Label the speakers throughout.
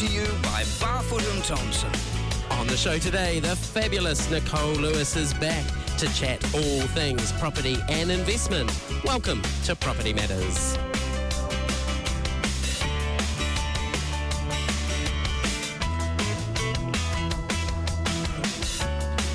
Speaker 1: to you by Barfoot and Thompson.
Speaker 2: On the show today, the fabulous Nichole Lewis is back to chat all things property and investment. Welcome to Property Matters.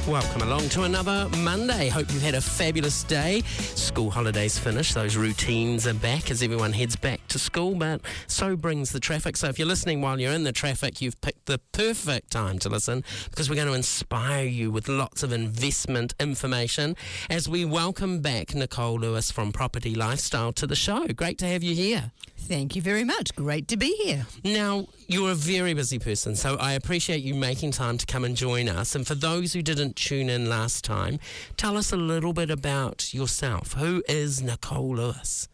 Speaker 2: Welcome along to another Monday. Hope you've had a fabulous day. School holidays finished. Those routines are back as everyone heads back to school, but so brings the traffic. So if you're listening while you're in the traffic, you've picked the perfect time to listen, because we're going to inspire you with lots of investment information as we welcome back Nichole Lewis from Property Lifestyle to the show. Great to have you here.
Speaker 3: Thank you very much. Great to be here.
Speaker 2: Now, you're a very busy person, so I appreciate you making time to come and join us. And for those who didn't tune in last time, tell us a little bit about yourself. Who is Nichole Lewis?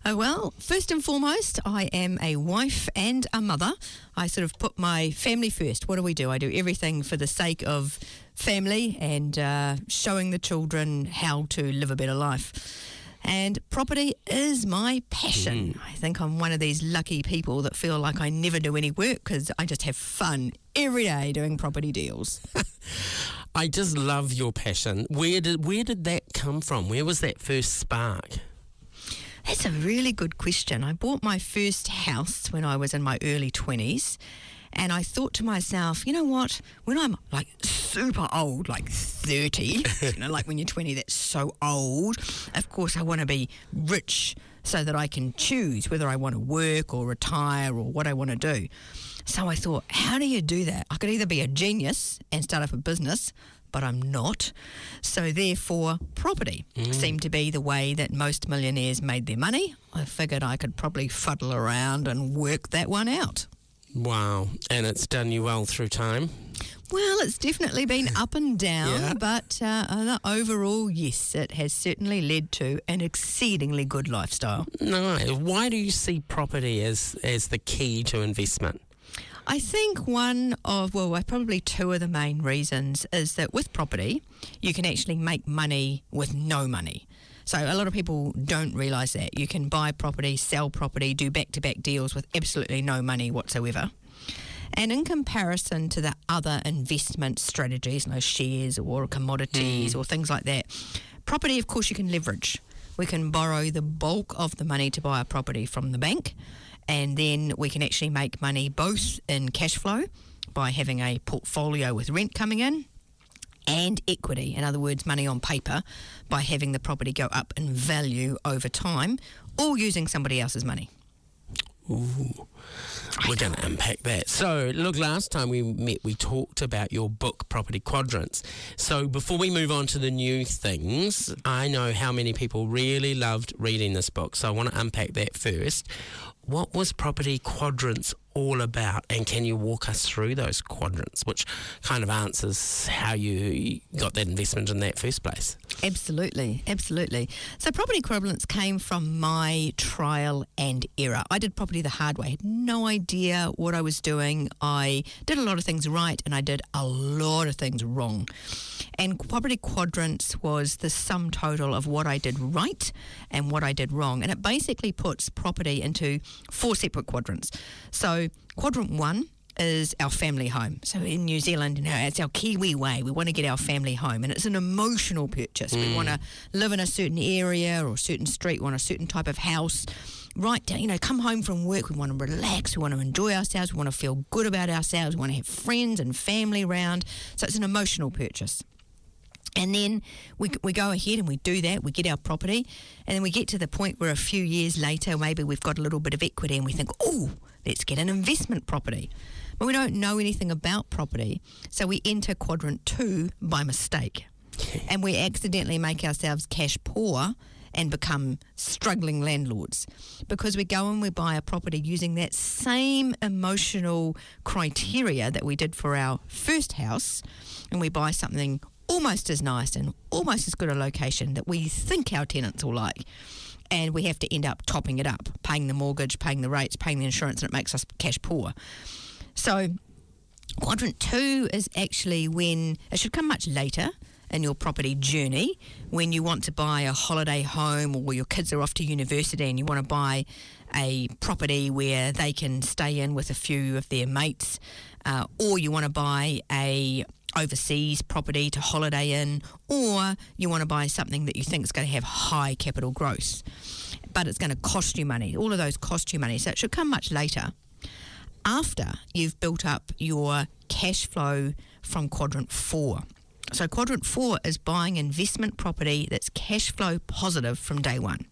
Speaker 3: Oh, well, first and foremost, I am a wife and a mother. I sort of put my family first. What do? I do everything for the sake of family and showing the children how to live a better life. And property is my passion. I think I'm one of these lucky people that feel like I never do any work because I just have fun every day doing property deals.
Speaker 2: I just love your passion. Where did that come from? Where was that first spark?
Speaker 3: That's a really good question. I bought my first house when I was in my early 20s. And I thought to myself, you know what, when I'm like super old, like 30, like when you're 20, that's so old. Of course, I want to be rich so that I can choose whether I want to work or retire or what I want to do. So I thought, how do you do that? I could either be a genius and start up a business, but I'm not. So therefore, property seemed to be the way that most millionaires made their money. I figured I could probably fuddle around and work that one out.
Speaker 2: Wow, and it's done you well through time?
Speaker 3: Well, it's definitely been up and down, but overall, yes, it has certainly led to an exceedingly good lifestyle.
Speaker 2: Nice. Why do you see property as the key to investment?
Speaker 3: I think probably two of the main reasons is that with property, you can actually make money with no money. So a lot of people don't realise that. You can buy property, sell property, do back-to-back deals with absolutely no money whatsoever. And in comparison to the other investment strategies, shares or commodities or things like that, property, of course, you can leverage. We can borrow the bulk of the money to buy a property from the bank, and then we can actually make money both in cash flow by having a portfolio with rent coming in, and equity, in other words, money on paper, by having the property go up in value over time or using somebody else's money.
Speaker 2: Ooh, we're going to unpack that. So, look, last time we met, we talked about your book, Property Quadrants. So, before we move on to the new things, I know how many people really loved reading this book, so I want to unpack that first. What was Property Quadrants all about, and can you walk us through those quadrants, which kind of answers how you got that investment in that first place?
Speaker 3: Absolutely. So property quadrants came from my trial and error. I did property the hard way. I had no idea what I was doing. I did a lot of things right and I did a lot of things wrong. And property quadrants was the sum total of what I did right and what I did wrong. And it basically puts property into 4 separate quadrants. So quadrant 1 is our family home. So in New Zealand, it's our Kiwi way. We want to get our family home, and it's an emotional purchase. We want to live in a certain area or a certain street, want a certain type of house. Right down, come home from work, we want to relax, we want to enjoy ourselves, we want to feel good about ourselves, we want to have friends and family around. So it's an emotional purchase. And then we go ahead and we do that, we get our property, and then we get to the point where a few years later, maybe we've got a little bit of equity and we think, let's get an investment property. But we don't know anything about property, so we enter quadrant 2 by mistake. And we accidentally make ourselves cash poor and become struggling landlords because we go and we buy a property using that same emotional criteria that we did for our first house, and we buy something almost as nice and almost as good a location that we think our tenants will like. And we have to end up topping it up, paying the mortgage, paying the rates, paying the insurance, and it makes us cash poor. So quadrant 2 is actually when, it should come much later, in your property journey when you want to buy a holiday home, or your kids are off to university and you want to buy a property where they can stay in with a few of their mates, or you want to buy a overseas property to holiday in, or you want to buy something that you think is going to have high capital growth, but it's going to cost you money. All of those cost you money, so it should come much later, after you've built up your cash flow from quadrant 4. So quadrant 4 is buying investment property that's cash flow positive from day one.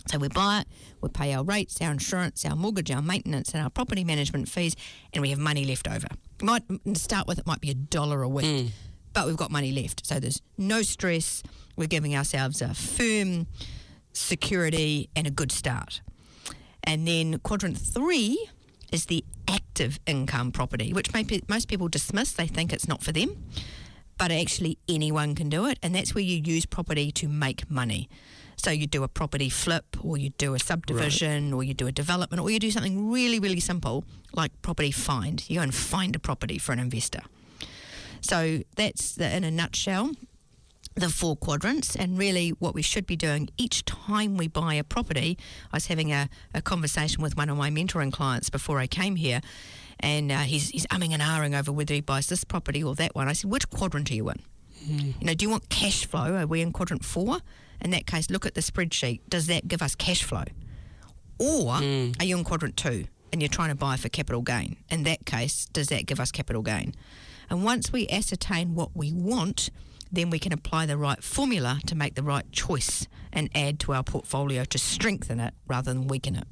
Speaker 3: So we buy it, we pay our rates, our insurance, our mortgage, our maintenance, and our property management fees, and we have money left over. To start with, it might be $1 a week, but we've got money left. So there's no stress. We're giving ourselves a firm security and a good start. And then quadrant 3 is the active income property, which most people dismiss. They think it's not for them, but actually anyone can do it, and that's where you use property to make money. So you do a property flip, or you do a subdivision, or you do a development, or you do something really, really simple like property find. You go and find a property for an investor. So that's, in a nutshell, the 4 quadrants, and really what we should be doing each time we buy a property. I was having a conversation with one of my mentoring clients before I came here, and he's umming and ahhing over whether he buys this property or that one. I said, which quadrant are you in? Do you want cash flow? Are we in quadrant 4? In that case, look at the spreadsheet. Does that give us cash flow? Or are you in quadrant 2 and you're trying to buy for capital gain? In that case, does that give us capital gain? And once we ascertain what we want, then we can apply the right formula to make the right choice and add to our portfolio to strengthen it rather than weaken it.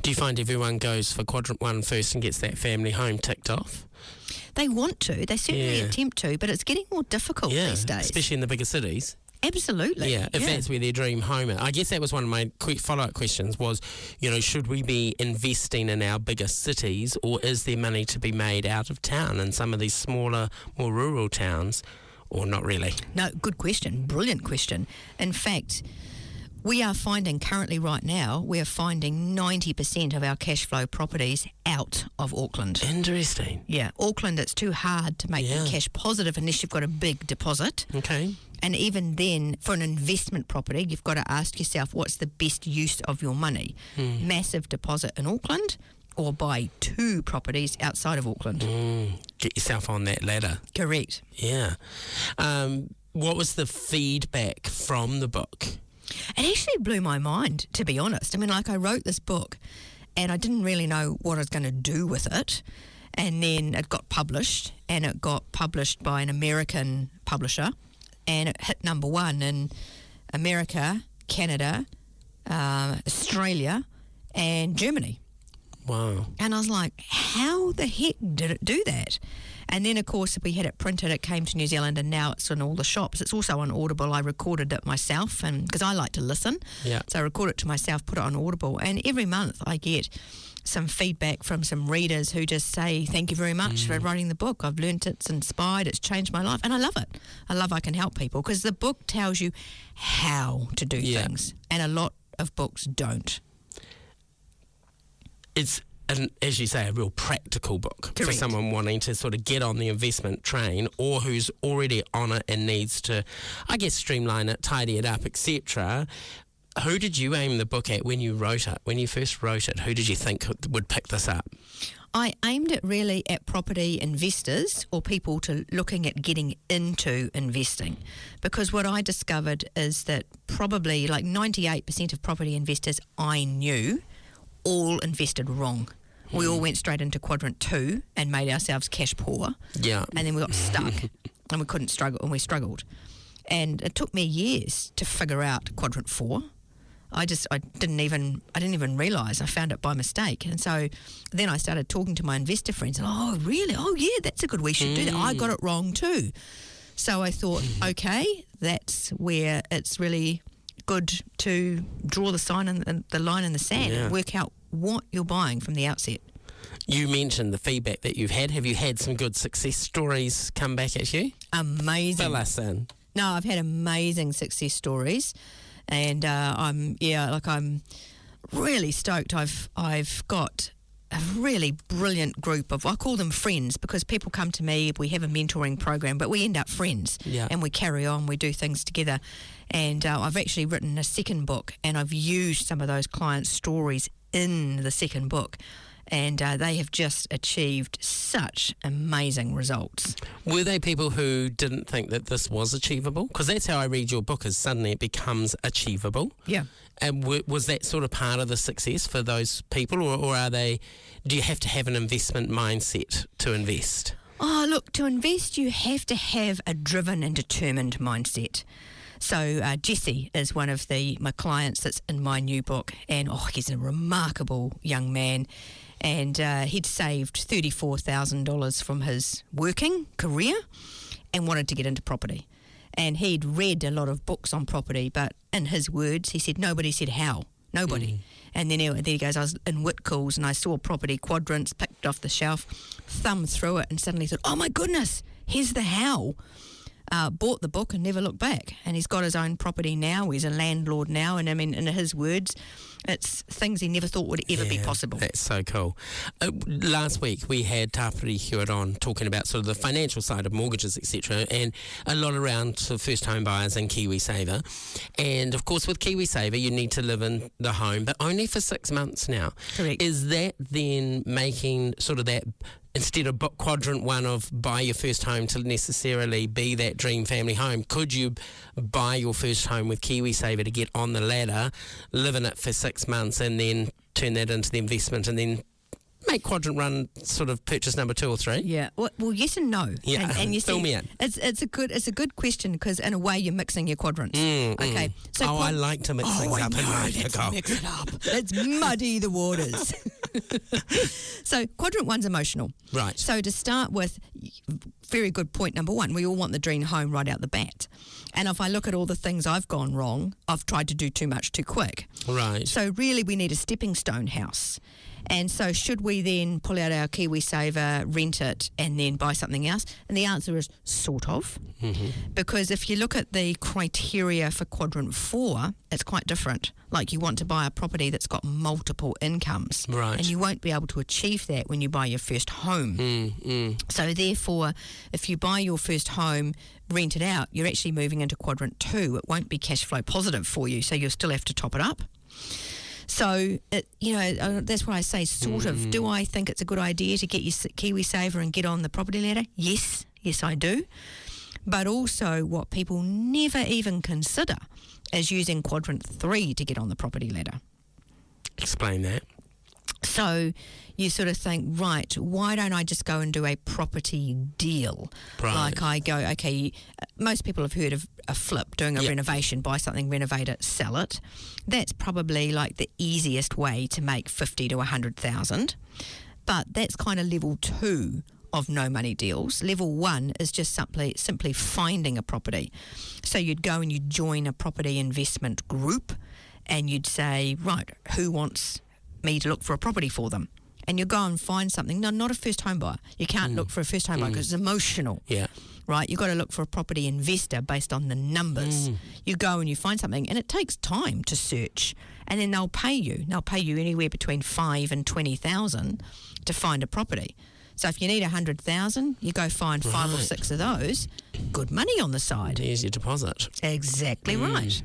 Speaker 2: Do you find everyone goes for quadrant 1 first and gets that family home ticked off?
Speaker 3: They want to. They certainly attempt to, but it's getting more difficult these days.
Speaker 2: Especially in the bigger cities.
Speaker 3: Absolutely.
Speaker 2: Yeah, if that's where their dream home is. I guess that was one of my quick follow-up questions was, should we be investing in our bigger cities, or is there money to be made out of town in some of these smaller, more rural towns, or not really? No,
Speaker 3: good question. Brilliant question. In fact, we are finding currently right now, we are finding 90% of our cash flow properties out of Auckland.
Speaker 2: Interesting.
Speaker 3: Yeah, Auckland, it's too hard to make them cash positive unless you've got a big deposit.
Speaker 2: Okay.
Speaker 3: And even then, for an investment property, you've got to ask yourself, what's the best use of your money? Massive deposit in Auckland, or buy 2 properties outside of Auckland.
Speaker 2: Get yourself on that ladder.
Speaker 3: Correct.
Speaker 2: Yeah. What was the feedback from the book?
Speaker 3: It actually blew my mind, to be honest. I mean, I wrote this book and I didn't really know what I was going to do with it. And then it got published, and it got published by an American publisher, and it hit number 1 in America, Canada, Australia, and Germany.
Speaker 2: Wow.
Speaker 3: And I was like, how the heck did it do that? And then, of course, we had it printed, it came to New Zealand, and now it's in all the shops. It's also on Audible. I recorded it myself, and because I like to listen. Yeah. So I recorded it to myself, put it on Audible, and every month I get some feedback from some readers who just say, thank you very much for writing the book. I've learnt it's inspired, it's changed my life, and I love it. I love I can help people, because the book tells you how to do things, and a lot of books don't.
Speaker 2: It's, as you say, a real practical book. Correct. For someone wanting to sort of get on the investment train, or who's already on it and needs to, I guess, streamline it, tidy it up, etc. Who did you aim the book at when you wrote it? When you first wrote it, who did you think would pick this up?
Speaker 3: I aimed it really at property investors, or people looking at getting into investing, because what I discovered is that probably like 98% of property investors I knew all invested wrong. We all went straight into quadrant 2 and made ourselves cash poor. Yeah. And then we got stuck and we struggled. And it took me years to figure out quadrant 4. I didn't even realise. I found it by mistake. And so then I started talking to my investor friends, and oh really? Oh yeah, that's a good, we should do that. I got it wrong too. So I thought, okay, that's where it's really good to draw the line in the sand and work out what you're buying from the outset.
Speaker 2: You mentioned the feedback that you've had. Have you had some good success stories come back at you?
Speaker 3: Amazing.
Speaker 2: Fill us in.
Speaker 3: No, I've had amazing success stories, and I'm really stoked. I've got a really brilliant group of, I call them friends, because people come to me, we have a mentoring program, but we end up friends, and we carry on, we do things together. And I've actually written a second book, and I've used some of those clients' stories in the second book. And they have just achieved such amazing results.
Speaker 2: Were they people who didn't think that this was achievable? Because that's how I read your book, is suddenly it becomes achievable.
Speaker 3: Yeah.
Speaker 2: And was that sort of part of the success for those people, or are they? Do you have to have an investment mindset to invest?
Speaker 3: Oh, look, to invest you have to have a driven and determined mindset. So Jesse is one of my clients that's in my new book, and he's a remarkable young man. And he'd saved $34,000 from his working career and wanted to get into property. And he'd read a lot of books on property, but in his words, he said, nobody said how. Nobody. And then he goes, I was in Whitcoulls and I saw property quadrants, picked it off the shelf, thumbed through it and suddenly thought, oh my goodness, here's the how. Bought the book and never looked back. And he's got his own property now. He's a landlord now. And I mean, in his words, it's things he never thought would ever be possible.
Speaker 2: That's so cool. Last week we had Tāpiri Hewitt on talking about sort of the financial side of mortgages, etc., and a lot around sort of first home buyers and KiwiSaver. And of course with KiwiSaver you need to live in the home, but only for 6 months now.
Speaker 3: Correct.
Speaker 2: Is that then making sort of that, instead of quadrant one of buy your first home to necessarily be that dream family home, could you buy your first home with KiwiSaver to get on the ladder, live in it for 6 months and then turn that into the investment and then make quadrant one sort of purchase number 2 or 3?
Speaker 3: Yeah. Well, yes and no.
Speaker 2: Yeah.
Speaker 3: And you
Speaker 2: Fill me in.
Speaker 3: It's a good question, because in a way you're mixing your quadrants. Okay. So
Speaker 2: I like to mix things up.
Speaker 3: Let's mix it up. Let's muddy the waters. So quadrant one's emotional.
Speaker 2: Right.
Speaker 3: So to start with, very good point number one, we all want the dream home right out the bat. And if I look at all the things I've gone wrong, I've tried to do too much too quick.
Speaker 2: Right.
Speaker 3: So really we need a stepping stone house. And so should we then pull out our KiwiSaver, rent it, and then buy something else? And the answer is sort of. Because if you look at the criteria for quadrant 4, it's quite different. Like you want to buy a property that's got multiple incomes.
Speaker 2: Right.
Speaker 3: And you won't be able to achieve that when you buy your first home. So therefore, if you buy your first home, rent it out, you're actually moving into quadrant 2. It won't be cash flow positive for you, so you'll still have to top it up. So, that's why I say sort of. Do I think it's a good idea to get your KiwiSaver and get on the property ladder? Yes, I do. But also what people never even consider is using quadrant 3 to get on the property ladder.
Speaker 2: Explain that.
Speaker 3: So you sort of think, right, why don't I just go and do a property deal?
Speaker 2: Right.
Speaker 3: Like I go, okay, most people have heard of a flip, doing a renovation, buy something, renovate it, sell it. That's probably like the easiest way to make 50 to 100,000. But that's kind of level 2 of no money deals. Level 1 is just simply finding a property. So you'd go and you'd join a property investment group and you'd say, right, who wants me to look for a property for them? And you go and find something. No, not a first home buyer. You can't look for a first home buyer because it's emotional.
Speaker 2: Yeah.
Speaker 3: Right? You've got to look for a property investor based on the numbers. You go and you find something, and it takes time to search. And then they'll pay you. They'll pay you anywhere between 5 and 20,000 to find a property. So if you need 100,000, you go find 5 or 6 of those. Good money on the side.
Speaker 2: There's your deposit.
Speaker 3: Exactly right.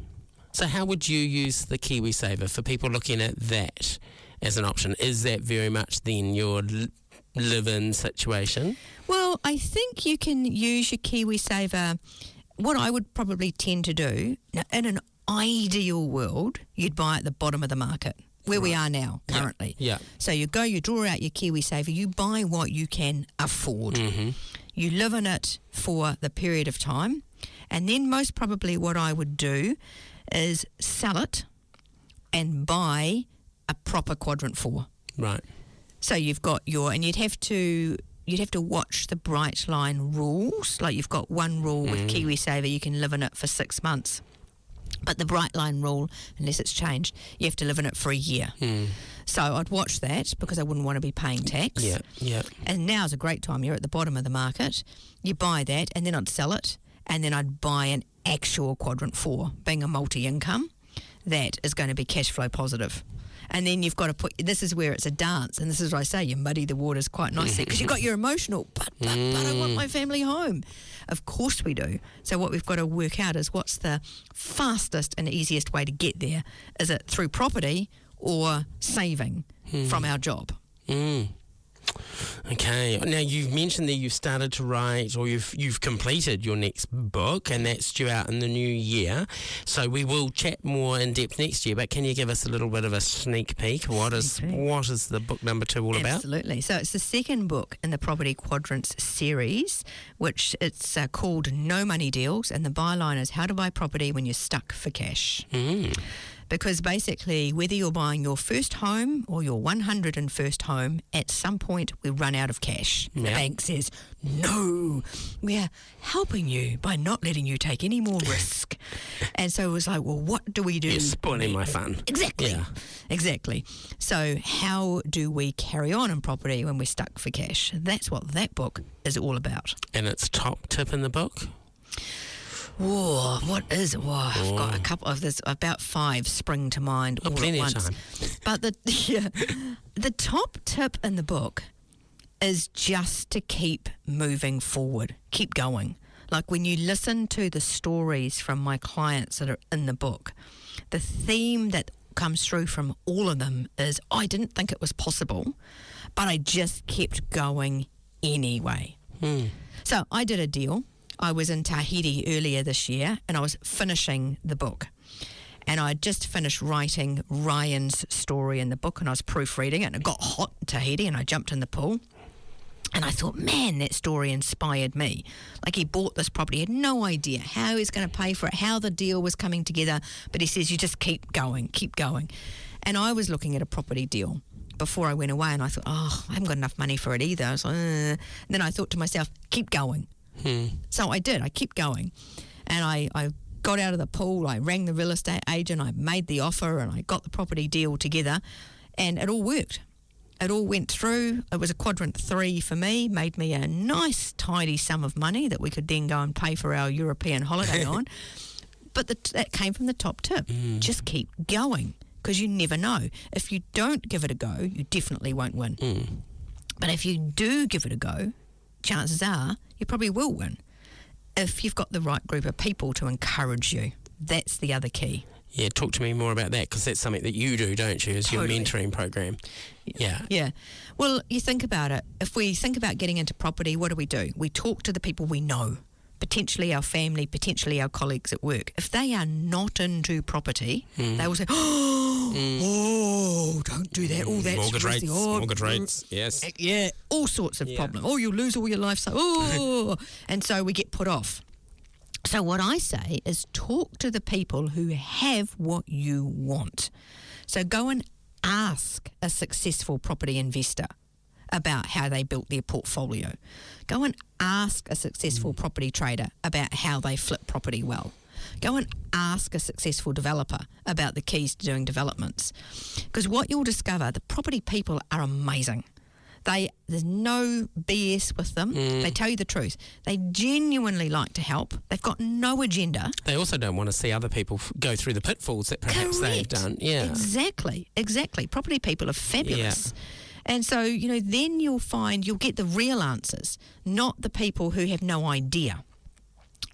Speaker 2: So how would you use the KiwiSaver for people looking at that as an option? Is that very much then your live-in situation?
Speaker 3: Well, I think you can use your KiwiSaver. What I would probably tend to do, now, in an ideal world, you'd buy at the bottom of the market, where we are now, currently.
Speaker 2: Yeah.
Speaker 3: So you go, you draw out your KiwiSaver, you buy what you can afford. You live in it for the period of time, and then most probably what I would do is sell it and buy a proper quadrant 4.
Speaker 2: Right.
Speaker 3: So you've got and you'd have to watch the bright line rules. Like you've got one rule with KiwiSaver, you can live in it for 6 months. But the bright line rule, unless it's changed, you have to live in it for a year. So I'd watch that because I wouldn't want to be paying tax.
Speaker 2: Yeah.
Speaker 3: And now's a great time. You're at the bottom of the market. You buy that and then I'd sell it and then I'd buy an actual quadrant 4, being a multi-income, that is going to be cash flow positive. And then you've got to this is where it's a dance, and this is what I say, you muddy the waters quite nicely because you've got your emotional, but I want my family home. Of course we do. So what we've got to work out is what's the fastest and easiest way to get there. Is it through property or saving from our job?
Speaker 2: Okay. Now, you've mentioned that you've started to write, or you've completed your next book, and that's due out in the new year. So we will chat more in depth next year, but can you give us a little bit of a sneak peek? What is the book number 2 all about?
Speaker 3: Absolutely. So it's the second book in the Property Quadrants series, which it's called No Money Deals, and the byline is How to Buy Property When You're Stuck for Cash. Because basically, whether you're buying your first home or your 101st home, at some point we run out of cash. The bank says, no, we're helping you by not letting you take any more risk. And so it was like, well, what do we do?
Speaker 2: You're spoiling my fun.
Speaker 3: Exactly.
Speaker 2: Yeah.
Speaker 3: Exactly. So how do we carry on in property when we're stuck for cash? That's what that book is all about.
Speaker 2: And its top tip in the book?
Speaker 3: Whoa, what is it? Whoa, I've got a couple of this, about 5 spring to mind all
Speaker 2: plenty
Speaker 3: at
Speaker 2: of
Speaker 3: once.
Speaker 2: time.
Speaker 3: But the top tip in the book is just to keep moving forward, keep going. Like when you listen to the stories from my clients that are in the book, the theme that comes through from all of them is, I didn't think it was possible, but I just kept going anyway. So I did a deal. I was in Tahiti earlier this year and I was finishing the book. And I just finished writing Ryan's story in the book and I was proofreading it and it got hot in Tahiti and I jumped in the pool. And I thought, man, that story inspired me. Like he bought this property, he had no idea how he was going to pay for it, how the deal was coming together. But he says, you just keep going, keep going. And I was looking at a property deal before I went away and I thought, I haven't got enough money for it either. I was like, And then I thought to myself, keep going. So I did. I kept going. And I got out of the pool. I rang the real estate agent. I made the offer and I got the property deal together. And it all worked. It all went through. It was a quadrant 3 for me. Made me a nice, tidy sum of money that we could then go and pay for our European holiday on. But that came from the top tip. Just keep going because you never know. If you don't give it a go, you definitely won't win. But if you do give it a go, chances are you probably will win if you've got the right group of people to encourage you. That's the other key.
Speaker 2: Yeah, talk to me more about that because that's something that you do, don't you, as your mentoring program? Yeah.
Speaker 3: Well, you think about it. If we think about getting into property, what do? We talk to the people we know, potentially our family, potentially our colleagues at work. If they are not into property, they will say, don't do that. Oh, that's
Speaker 2: mortgage rates, yes.
Speaker 3: Yeah, all sorts of problems. Oh, you'll lose all your life. And so we get put off. So what I say is talk to the people who have what you want. So go and ask a successful property investor about how they built their portfolio. Go and ask a successful property trader about how they flip property well. Go and ask a successful developer about the keys to doing developments. Because what you'll discover, the property people are amazing. There's no BS with them. They tell you the truth. They genuinely like to help. They've got no agenda.
Speaker 2: They also don't want to see other people go through the pitfalls that perhaps they've done. Yeah,
Speaker 3: exactly. Property people are fabulous.
Speaker 2: Yeah.
Speaker 3: And so, then you'll find you'll get the real answers, not the people who have no idea.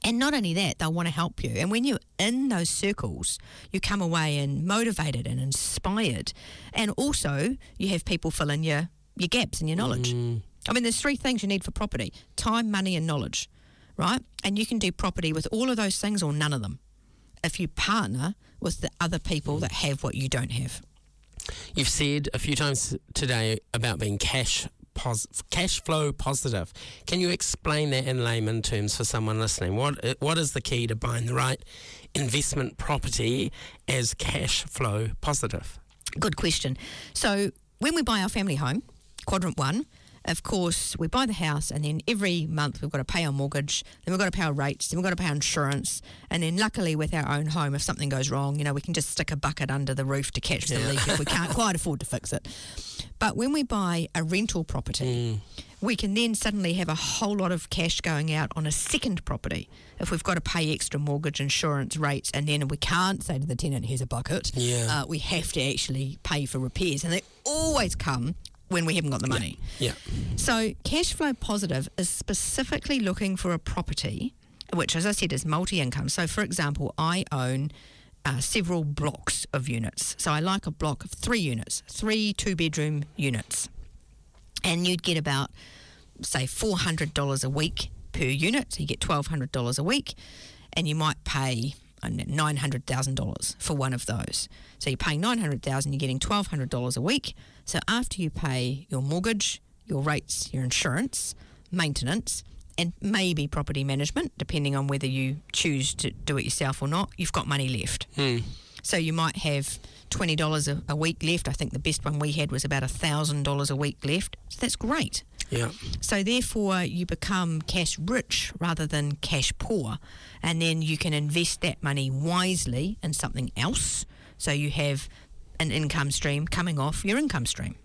Speaker 3: And not only that, they'll want to help you. And when you're in those circles, you come away and motivated and inspired. And also, you have people fill in your gaps in your knowledge. I mean, there's 3 things you need for property: time, money, and knowledge, right? And you can do property with all of those things or none of them if you partner with the other people that have what you don't have.
Speaker 2: You've said a few times today about being cash flow positive. Can you explain that in layman terms for someone listening? What is the key to buying the right investment property as cash flow positive?
Speaker 3: Good question. So when we buy our family home, quadrant 1, of course, we buy the house and then every month we've got to pay our mortgage, then we've got to pay our rates, then we've got to pay our insurance, and then luckily with our own home, if something goes wrong, we can just stick a bucket under the roof to catch the leak if we can't quite afford to fix it. But when we buy a rental property, we can then suddenly have a whole lot of cash going out on a second property if we've got to pay extra mortgage insurance rates, and then we can't say to the tenant, here's a bucket.
Speaker 2: Yeah.
Speaker 3: We have to actually pay for repairs, and they always come when we haven't got the money.
Speaker 2: Yeah.
Speaker 3: So cash flow positive is specifically looking for a property which, as I said, is multi-income. So, for example, I own several blocks of units. So I like a block of 3 units, 3 2-bedroom units. And you'd get about, say, $400 a week per unit. So you get $1,200 a week, and you might pay $900,000 for one of those. So you're paying $900,000, you're getting $1,200 a week. So after you pay your mortgage, your rates, your insurance, maintenance, and maybe property management, depending on whether you choose to do it yourself or not, you've got money left. So you might have $20 a week left. I think the best one we had was about $1,000 a week left. So that's great.
Speaker 2: Yeah.
Speaker 3: So therefore you become cash rich rather than cash poor, and then you can invest that money wisely in something else, so you have an income stream coming off your income stream.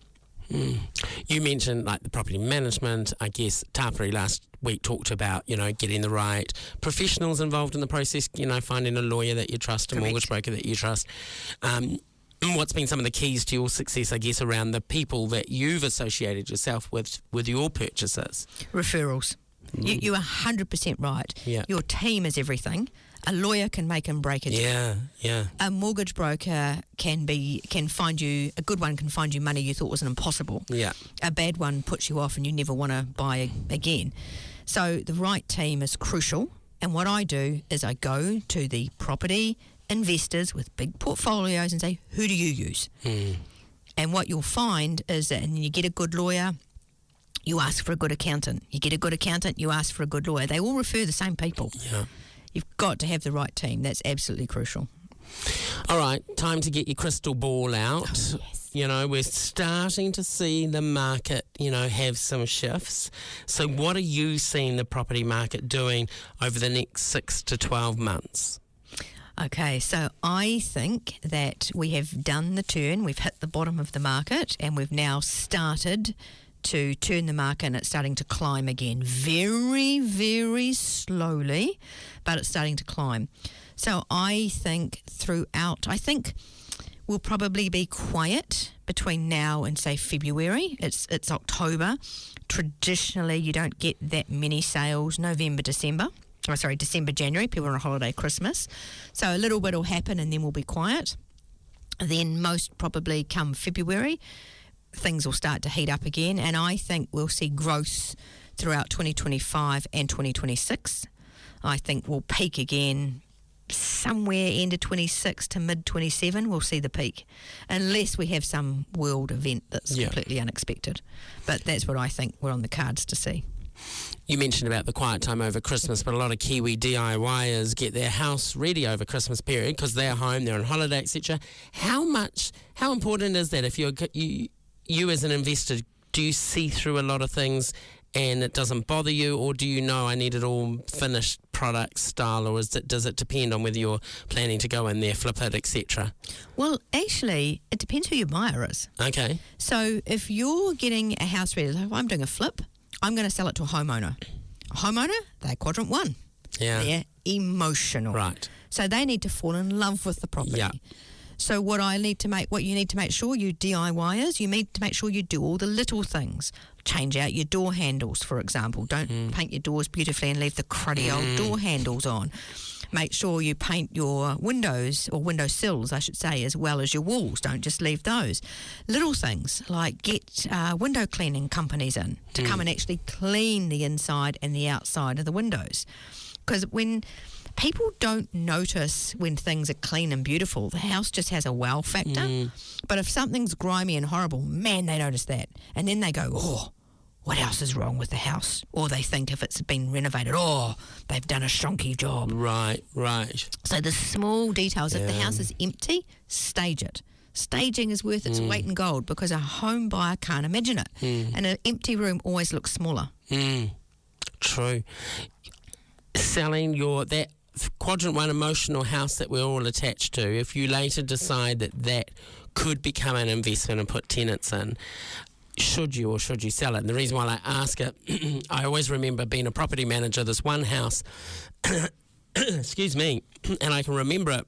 Speaker 2: You mentioned like the property management. I guess Tāpiri last week talked about, getting the right professionals involved in the process, finding a lawyer that you trust, a mortgage broker that you trust. What's been some of the keys to your success, I guess, around the people that you've associated yourself with your purchases?
Speaker 3: Referrals. You are 100% right.
Speaker 2: Yeah.
Speaker 3: Your team is everything. A lawyer can make and break a deal.
Speaker 2: Yeah.
Speaker 3: A mortgage broker can find you, a good one can find you money you thought was impossible.
Speaker 2: Yeah.
Speaker 3: A bad one puts you off and you never want to buy again. So the right team is crucial. And what I do is I go to the property investors with big portfolios and say, who do you use? And what you'll find is that, and you get a good lawyer, you ask for a good accountant. You get a good accountant, you ask for a good lawyer. They all refer the same people.
Speaker 2: Yeah.
Speaker 3: You've got to have the right team. That's absolutely crucial.
Speaker 2: All right, time to get your crystal ball out.
Speaker 3: Oh, yes.
Speaker 2: We're starting to see the market, have some shifts. So what are you seeing the property market doing over the next 6 to 12 months?
Speaker 3: Okay, so I think that we have done the turn. We've hit the bottom of the market, and we've now started to turn the market, and it's starting to climb again. Very, very slowly, but it's starting to climb. So I think we'll probably be quiet between now and, say, February. It's October. Traditionally, you don't get that many sales December, January. People are on holiday, Christmas. So a little bit will happen and then we'll be quiet. Then most probably come February, things will start to heat up again, and I think we'll see growth throughout 2025 and 2026. I think we'll peak again somewhere end of 26 to mid 27. We'll see the peak, unless we have some world event that's completely unexpected. But that's what I think we're on the cards to see.
Speaker 2: You mentioned about the quiet time over Christmas, but a lot of Kiwi DIYers get their house ready over Christmas period because they're home, they're on holiday, etc. How important is that? If you as an investor, do you see through a lot of things and it doesn't bother you, or do you know I need it all finished product style, or does it depend on whether you're planning to go in there, flip it, etc.? Well,
Speaker 3: actually, it depends who your buyer is.
Speaker 2: Okay.
Speaker 3: So if you're getting a house ready, like if I'm doing a flip, I'm going to sell it to a homeowner. A homeowner, they're quadrant 1.
Speaker 2: Yeah.
Speaker 3: They're emotional.
Speaker 2: Right.
Speaker 3: So they need to fall in love with the property.
Speaker 2: Yeah.
Speaker 3: So what you need to make sure, you DIYers, you need to make sure you do all the little things. Change out your door handles, for example. Don't paint your doors beautifully and leave the cruddy old door handles on. Make sure you paint your windows, or window sills, I should say, as well as your walls. Don't just leave those. Little things like get window cleaning companies in to come and actually clean the inside and the outside of the windows. Because when people don't notice when things are clean and beautiful, the house just has a wow factor. But if something's grimy and horrible, man, they notice that. And then they go, oh, what else is wrong with the house? Or they think if it's been renovated, oh, they've done a shonky job.
Speaker 2: Right.
Speaker 3: So the small details, if the house is empty, stage it. Staging is worth its weight in gold, because a home buyer can't imagine it. And an empty room always looks smaller.
Speaker 2: True. Selling that quadrant 1 emotional house that we're all attached to, if you later decide that could become an investment and put tenants in, should you or should you sell it? And the reason why I ask it, I always remember being a property manager, this one house, excuse me, and I can remember it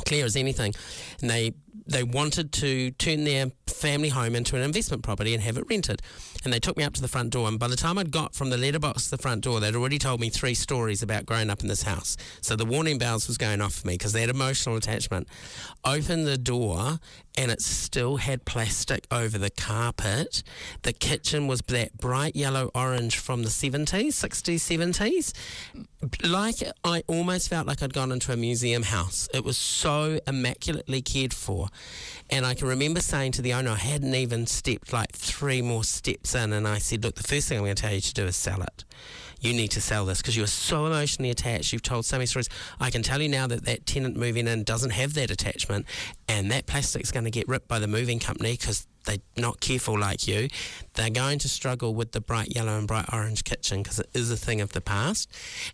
Speaker 2: clear as anything. And they wanted to turn their family home into an investment property and have it rented. And they took me up to the front door, and by the time I'd got from the letterbox to the front door, they'd already told me 3 stories about growing up in this house. So the warning bells was going off for me because they had emotional attachment. Opened the door, and it still had plastic over the carpet. The kitchen was that bright yellow orange from the 70s, 60s, 70s. Like, I almost felt like I'd gone into a museum house. It was so immaculately cared for. And I can remember saying to the owner, I hadn't even stepped like 3 more steps in, and I said, look, the first thing I'm going to tell you to do is sell it. You need to sell this because you are so emotionally attached. You've told so many stories. I can tell you now that tenant moving in doesn't have that attachment, and that plastic's going to get ripped by the moving company because they're not careful like you. They're going to struggle with the bright yellow and bright orange kitchen because it is a thing of the past.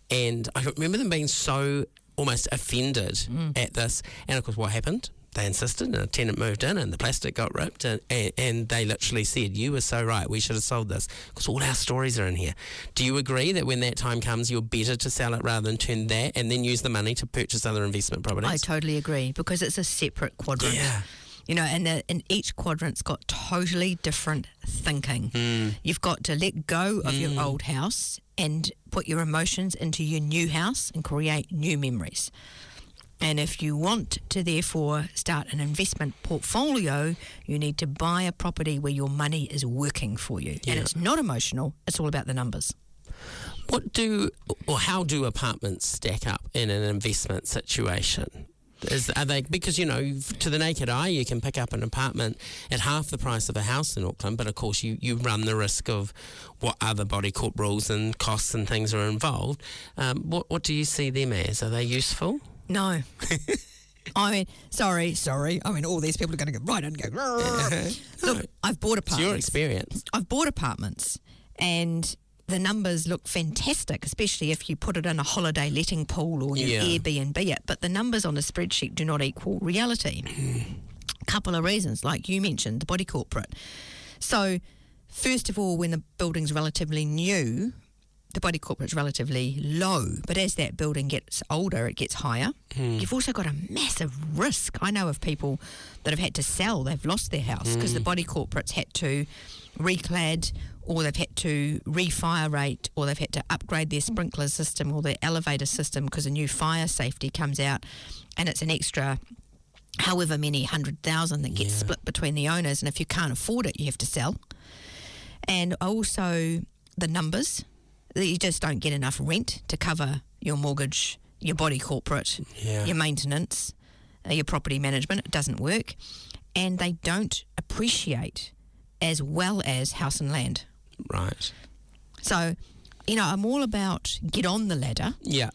Speaker 2: And I remember them being so almost offended at this. And of course, what happened? They insisted, and a tenant moved in, and the plastic got ripped, and they literally said, you were so right, we should have sold this, because all our stories are in here. Do you agree that when that time comes, you're better to sell it rather than turn that and then use the money to purchase other investment properties?
Speaker 3: I totally agree, because it's a separate quadrant.
Speaker 2: Yeah.
Speaker 3: You know, and each quadrant's got totally different thinking. You've got to let go of your old house and put your emotions into your new house and create new memories. And if you want to therefore start an investment portfolio, you need to buy a property where your money is working for you. Yeah. And it's not emotional, it's all about the numbers. How do apartments stack up in an investment situation? Are they, because, you know, to the naked eye, you can pick up an apartment at half the price of a house in Auckland, but of course you run the risk of what other body corp rules and costs and things are involved. What do you see them as? Are they useful? No. I mean, sorry. I mean, all these people are going to go right and go, look, I've bought apartments.
Speaker 2: It's your experience.
Speaker 3: I've bought apartments, and the numbers look fantastic, especially if you put it in a holiday letting pool or you Airbnb it. But the numbers on a spreadsheet do not equal reality. Couple of reasons, like you mentioned, the body corporate. So, first of all, when the building's relatively new, the body corporate's relatively low, but as that building gets older, it gets higher. You've also got a massive risk. I know of people that have had to sell, they've lost their house because the body corporates had to reclad, or they've had to refire rate, or they've had to upgrade their sprinkler system or their elevator system because a new fire safety comes out, and it's an extra however many 100,000 that gets split between the owners, and if you can't afford it, you have to sell. And also the numbers, that you just don't get enough rent to cover your mortgage, your body corporate, your maintenance, your property management. It doesn't work. And they don't appreciate as well as house and land.
Speaker 2: Right.
Speaker 3: So, you know, I'm all about get on the ladder. Yeah.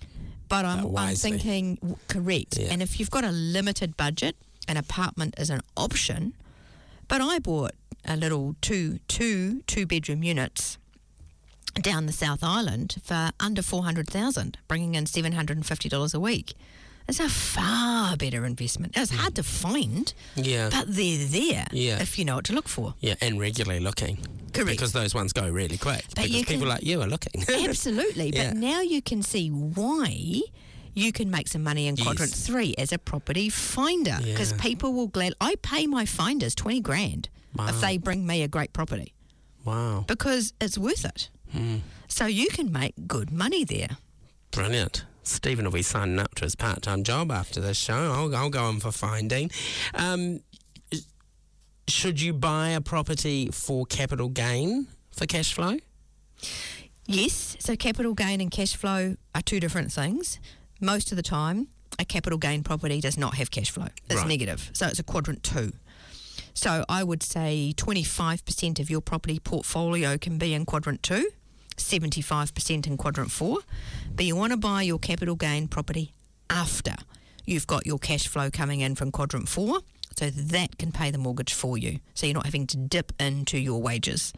Speaker 3: But I'm thinking correct. Yeah. And if you've got a limited budget, an apartment is an option. But I bought a little two-bedroom units down the South Island for under $400,000, bringing in $750 a week. It's a far better investment. It's hard to find, but they're there if you know what to look for. Yeah, and regularly looking. Correct. Because those ones go really quick. But because people like you are looking. Absolutely. But now you can see why you can make some money in Quadrant 3 as a property finder. Because people will I pay my finders $20,000 if they bring me a great property. Wow. Because it's worth it. So you can make good money there. Brilliant. Stephen will be signing up to his part-time job after this show. I'll go on for finding. Should you buy a property for capital gain for cash flow? Yes. So capital gain and cash flow are two different things. Most of the time, a capital gain property does not have cash flow. It's negative. So it's a Quadrant 2. So I would say 25% of your property portfolio can be in Quadrant 2, 75% in Quadrant 4. But you want to buy your capital gain property after you've got your cash flow coming in from Quadrant 4, so that can pay the mortgage for you. So you're not having to dip into your wages.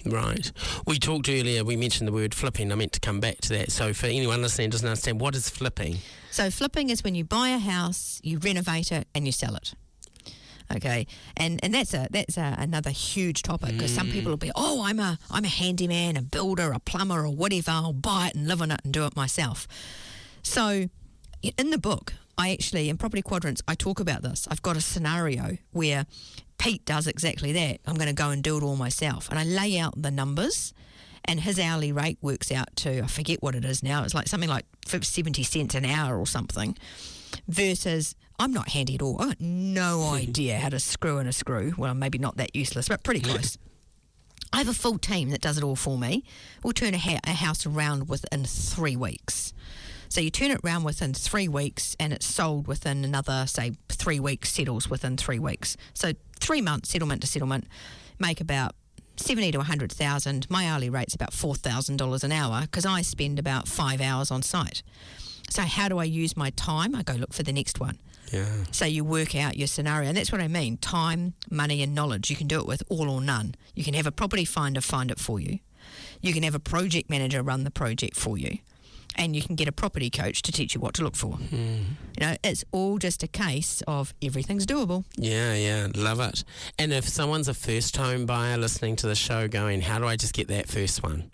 Speaker 3: Right. We talked earlier, we mentioned the word flipping. I meant to come back to that. So for anyone listening who doesn't understand, what is flipping? So flipping is when you buy a house, you renovate it and you sell it. Okay, and that's another huge topic, because some people will be, oh, I'm a handyman, a builder, a plumber, or whatever. I'll buy it and live in it and do it myself. So, in the book, in Property Quadrants, I talk about this. I've got a scenario where Pete does exactly that. I'm going to go and do it all myself, and I lay out the numbers, and his hourly rate works out to, I forget what it is now. It's like something like 70 cents an hour or something, versus I'm not handy at all. I got no idea how to screw in a screw. Well, maybe not that useless, but pretty close. I have a full team that does it all for me. We'll turn a house around within 3 weeks. So you turn it around within 3 weeks, and it's sold within another, say, 3 weeks, settles within 3 weeks. So 3 months, settlement to settlement, make about 70 to 100,000. My hourly rate's about $4,000 an hour, because I spend about 5 hours on site. So how do I use my time? I go look for the next one.
Speaker 2: Yeah.
Speaker 3: So you work out your scenario, and that's what I mean. Time, money, and knowledge. You can do it with all or none. You can have a property finder find it for you. You can have a project manager run the project for you. And you can get a property coach to teach you what to look for. It's all just a case of everything's doable.
Speaker 2: Yeah, love it. And if someone's a first home buyer listening to the show going, how do I just get that first one?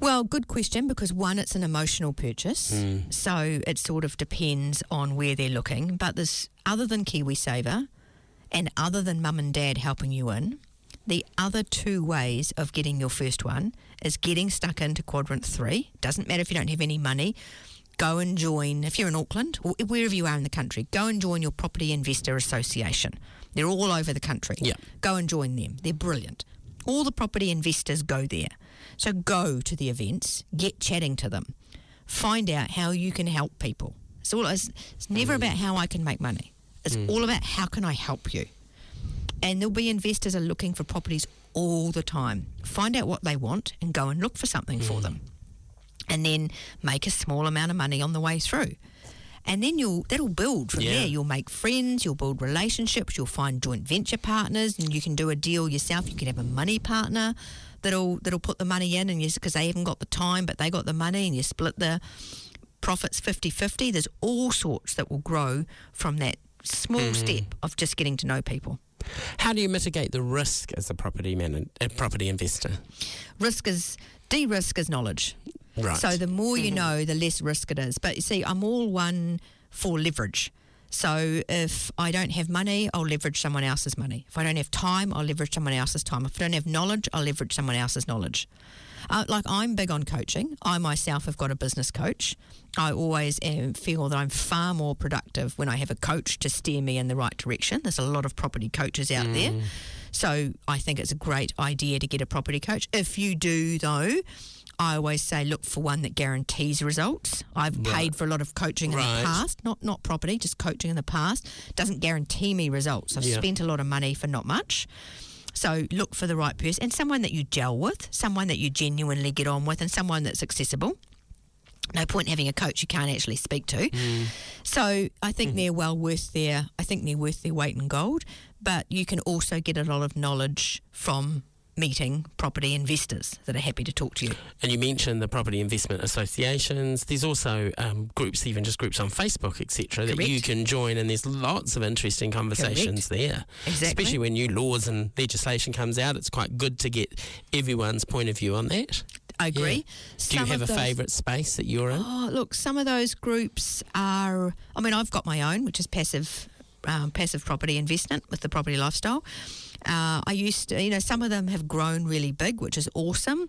Speaker 3: Well, good question, because one, it's an emotional purchase, so it sort of depends on where they're looking. But there's, other than KiwiSaver and other than mum and dad helping you in, the other 2 ways of getting your first one is getting stuck into Quadrant 3. Doesn't matter if you don't have any money. Go and join, if you're in Auckland or wherever you are in the country, go and join your Property Investor Association. They're all over the country.
Speaker 2: Yeah. Go
Speaker 3: and join them. They're brilliant. All the property investors go there. So go to the events, get chatting to them, find out how you can help people. It's never about how I can make money. It's all about how can I help you. And there'll be investors are looking for properties all the time. Find out what they want and go and look for something for them. And then make a small amount of money on the way through. And then that'll build from there. You'll make friends, you'll build relationships, you'll find joint venture partners, and you can do a deal yourself. You can have a money partner that'll put the money in, and because they haven't got the time but they got the money, and you split the profits 50-50. There's all sorts that will grow from that small step of just getting to know people.
Speaker 2: How do you mitigate the risk as a property investor? De-risk is knowledge.
Speaker 3: Right. So the more you know, the less risk it is. But you see, I'm all one for leverage. So if I don't have money, I'll leverage someone else's money. If I don't have time, I'll leverage someone else's time. If I don't have knowledge, I'll leverage someone else's knowledge. I'm big on coaching. I myself have got a business coach. I always feel that I'm far more productive when I have a coach to steer me in the right direction. There's a lot of property coaches out there. So I think it's a great idea to get a property coach. If you do, though, I always say look for one that guarantees results. I've paid for a lot of coaching in the past, not property, just coaching in the past. Doesn't guarantee me results. I've spent a lot of money for not much. So look for the right person, and someone that you gel with, someone that you genuinely get on with, and someone that's accessible. No point having a coach you can't actually speak to. So I think they're well worth their weight in gold. But you can also get a lot of knowledge from meeting property investors that are happy to talk to you.
Speaker 2: And you mentioned the property investment associations. There's also groups, even just groups on Facebook, etc., that you can join, and there's lots of interesting conversations there.
Speaker 3: Exactly.
Speaker 2: Especially when new laws and legislation comes out, it's quite good to get everyone's point of view on that.
Speaker 3: I agree.
Speaker 2: Yeah. Do you have a favourite space that you're in?
Speaker 3: Oh, look, some of those groups are, I've got my own, which is passive property investment with the property lifestyle. I used to, some of them have grown really big, which is awesome,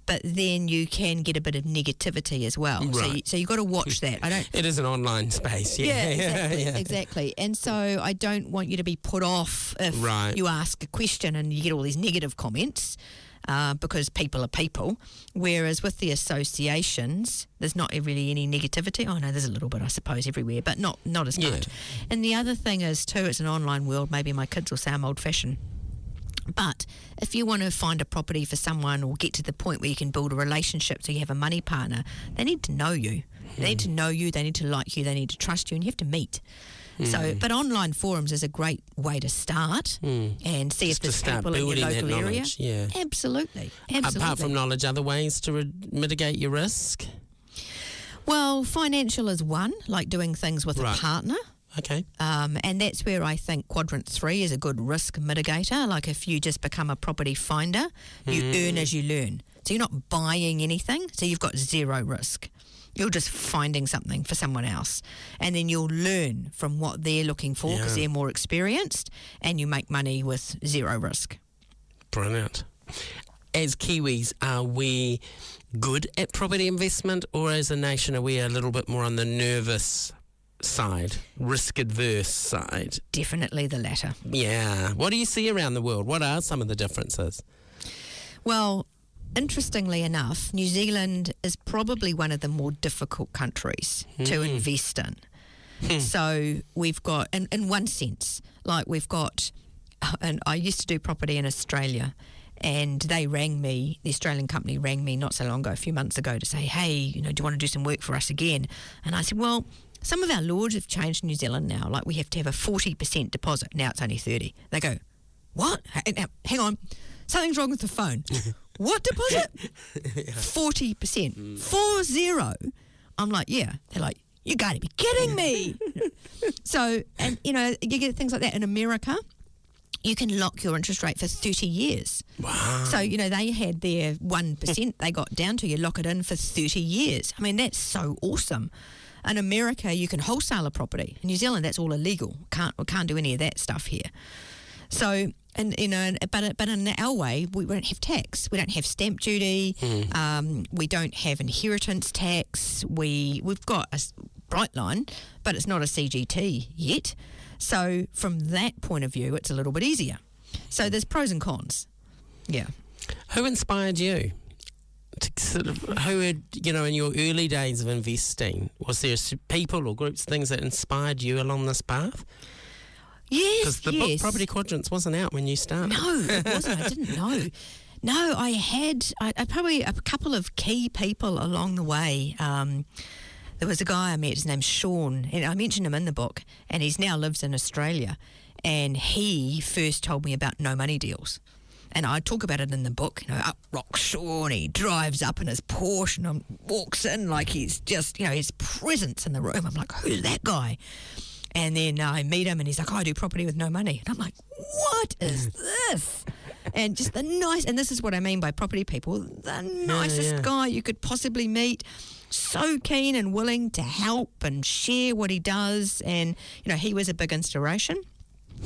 Speaker 3: but then you can get a bit of negativity as well.
Speaker 2: Right.
Speaker 3: So you've got to watch that.
Speaker 2: It is an online space,
Speaker 3: exactly. And so I don't want you to be put off if you ask a question and you get all these negative comments. Because people are people, whereas with the associations, there's not really any negativity. Oh no, there's a little bit, I suppose, everywhere, but not as much. And the other thing is too, it's an online world. Maybe my kids will say I'm old-fashioned, but if you want to find a property for someone or get to the point where you can build a relationship, so you have a money partner, they need to know you. They need to know you. They need to like you. They need to trust you, and you have to meet. So, but online forums is a great way to start and see if there's people in your local area.
Speaker 2: Yeah.
Speaker 3: Absolutely.
Speaker 2: Apart from knowledge, other ways to mitigate your risk?
Speaker 3: Well, financial is one, like doing things with a partner.
Speaker 2: Okay.
Speaker 3: And that's where I think quadrant 3 is a good risk mitigator. Like if you just become a property finder, you earn as you learn. So you're not buying anything, so you've got zero risk. You're just finding something for someone else. And then you'll learn from what they're looking for because they're more experienced, and you make money with zero risk.
Speaker 2: Brilliant. As Kiwis, are we good at property investment, or as a nation are we a little bit more on the nervous side, risk-adverse side?
Speaker 3: Definitely the latter.
Speaker 2: Yeah. What do you see around the world? What are some of the differences?
Speaker 3: Well, interestingly enough, New Zealand is probably one of the more difficult countries to invest in. So we've got, in one sense, like we've got, and I used to do property in Australia, and they rang me, the Australian company rang me not so long ago, a few months ago, to say, hey, do you want to do some work for us again? And I said, well, some of our laws have changed in New Zealand now. Like we have to have a 40% deposit. Now it's only 30. They go, what? Hang on. Something's wrong with the phone. What deposit? 40%. 40. I'm like, yeah. They're like, you got to be kidding me. So, and you get things like that in America. You can lock your interest rate for 30 years.
Speaker 2: Wow.
Speaker 3: So, they had their 1% they got down to. You lock it in for 30 years. I mean, that's so awesome. In America, you can wholesale a property. In New Zealand, that's all illegal. We can't do any of that stuff here. So, but in our way, we don't have tax. We don't have stamp duty. We don't have inheritance tax. We've got a bright line, but it's not a CGT yet. So from that point of view, it's a little bit easier. So there's pros and cons. Yeah.
Speaker 2: Who inspired you? Who had, in your early days of investing, was there people or groups, things that inspired you along this path?
Speaker 3: Yes,
Speaker 2: because the book Property Quadrants wasn't out when you started.
Speaker 3: No, it wasn't. I didn't know. No, I had probably a couple of key people along the way. There was a guy I met, his name's Sean, and I mentioned him in the book, and he's now lives in Australia, and he first told me about no money deals. And I talk about it in the book, up rocks Sean, he drives up in his Porsche and walks in like he's just, his presence in the room. I'm like, who's that guy? And then I meet him and he's like, I do property with no money. And I'm like, what is this? And just and this is what I mean by property people, the nicest guy you could possibly meet. So keen and willing to help and share what he does. And, he was a big inspiration.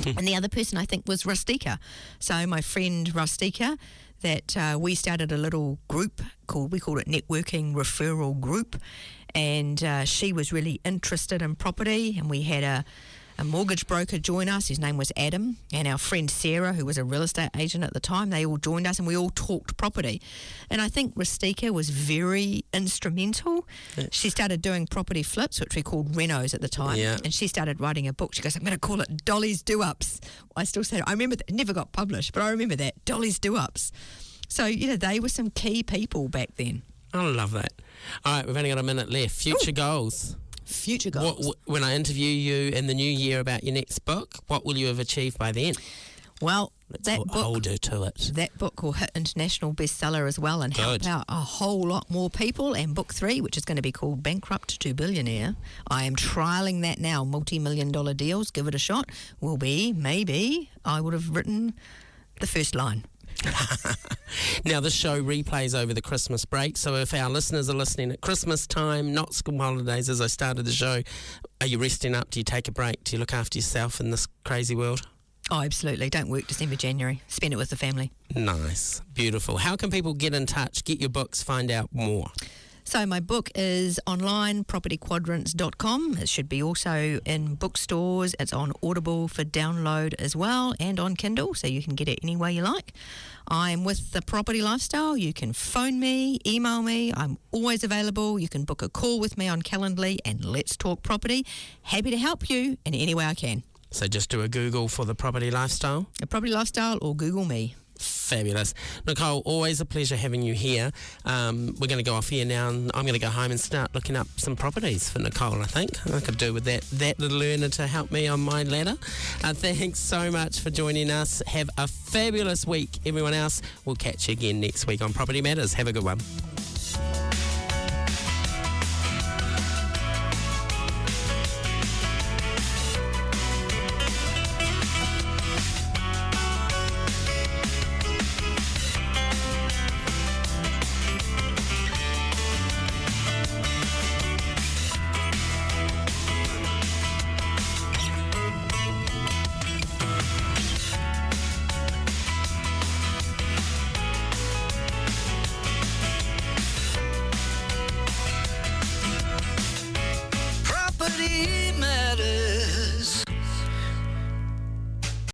Speaker 3: And the other person I think was Rustica. So my friend Rustica, that we started a little group we called it Networking Referral Group. And she was really interested in property, and we had a mortgage broker join us. His name was Adam, and our friend Sarah, who was a real estate agent at the time. They all joined us, and we all talked property. And I think Rustica was very instrumental. She started doing property flips, which we called renos at the time, and she started writing a book. She goes, I'm going to call it Dolly's Do-Ups. I still say it. I remember that. It never got published, but I remember that, Dolly's Do-Ups. So, they were some key people back then.
Speaker 2: I love that. All right, we've only got a minute left. Future goals.
Speaker 3: Future goals.
Speaker 2: When I interview you in the new year about your next book, what will you have achieved by then?
Speaker 3: Well,
Speaker 2: Let's hold her to it.
Speaker 3: That book will hit international bestseller as well and help out a whole lot more people. And book 3, which is going to be called Bankrupt to Billionaire, I am trialling that now. Multi-million-dollar deals. Give it a shot. Will be, maybe, I would have written the first line.
Speaker 2: Now, this show replays over the Christmas break, so if our listeners are listening at Christmas time, not school holidays, as I started the show, are you resting up? Do you take a break? Do you look after yourself in this crazy world?
Speaker 3: Oh, absolutely. Don't work December, January. Spend it with the family. Nice. Beautiful. How can people get in touch, get your books, find out more? So my book is online, propertyquadrants.com. It should be also in bookstores. It's on Audible for download as well, and on Kindle, so you can get it any way you like. I'm with The Property Lifestyle. You can phone me, email me. I'm always available. You can book a call with me on Calendly, and let's talk property. Happy to help you in any way I can. So just do a Google for The Property Lifestyle? The Property Lifestyle, or Google me. Fabulous. Nichole, always a pleasure having you here. We're going to go off here now, and I'm going to go home and start looking up some properties for Nichole, I think. I could do with that little learner to help me on my ladder. Thanks so much for joining us. Have a fabulous week, everyone else. We'll catch you again next week on Property Matters. Have a good one.